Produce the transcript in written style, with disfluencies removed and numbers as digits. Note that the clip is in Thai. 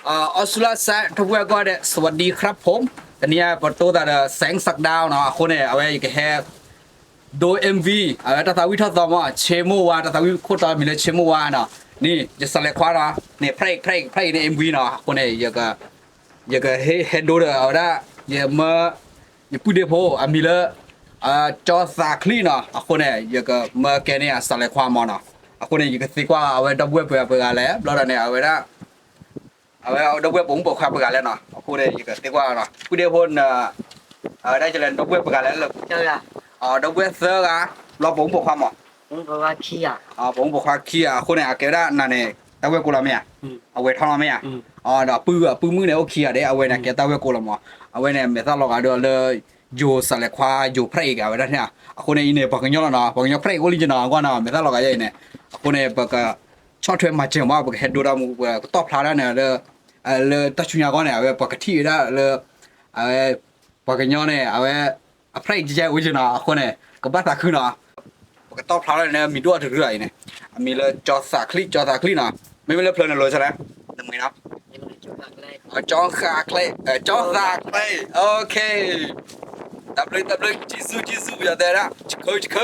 ออสลาแซทุกเวก็เดสวัสดีครับผมตอนนี้ประตูแต่แสงสักดาวเนาะคนเนี่ยเอาไว้ก็แค่ดูเอ็มวีเอาไว้ตาตาวิทย์ต่อมาเชมูวาตาตาวิโคตรมีเลยเชมูวาเนาะนี่จะสลักควาเนาะเนี่ยเพลงในเอ็มวีเนาะคนเนี่ยอยากให้ดูเด้อเอาได้อย่ามาอย่าพูดเดี๋ยวพอมีเลยจอสาคลีเนาะคนเนี่ยอยากมาแกเนี่ยสลักความมอเนาะคนเนี่ยอยากสิกว่าเอาไว้ดับเบิลเพื่ออะไรแล้วตอนนี้เอาไว้ได้เอาไว้เอาดับเบิลผมบอกความประกาศแล้วเนาะคนเนี่ยอยากสิกว่าเนาะพูดเดี๋ยวพอได้จะเล่นดับเบิลประกาศแล้ว chơi à đâu biết sơ à lo bóng bộ khoa mỏ cũng có ba khi à bóng bộ khoa kia khu này cái đó là này tao quên cô làm mẹ quên thong làm mẹ đó pư mưa này ok đấy quên này cái tao quên cô làm mỏ quên này mẹ tao lo cả đượcเลยอยู่สลักควาอยู่เพลงอะไรนั่นเนี่ยคนนี้เนี่ยปากยอเนาะปากยอเพลงก็ลิจนาก็เนาะไม่ต้องหรอกไอ้เนี่ยคนนี้ปากชอบเทรนมาเจอมาปากเห็นดูเราตอบพลาดแล้วเนี่ยเลยตัดชุนยาก็เนี่ยปากที่ได้เลยปากยอเนี่ยเพลงเจ้าวิจนาคนเนี่ยก็บ้าตาขึ้นเนาะปากตอบพลาดแล้วเนี่ยมีด้วยถึงเรื่อยเนี่ยมีเลยจอสักคลิเนาะไม่เป็นเรื่องเพลินเลยใช่ไหมหนึ่งไหมครับ nhưng mà chúng ta đây จอสักคลิโอเค tập lênจีsuอย่าแต่ละชิค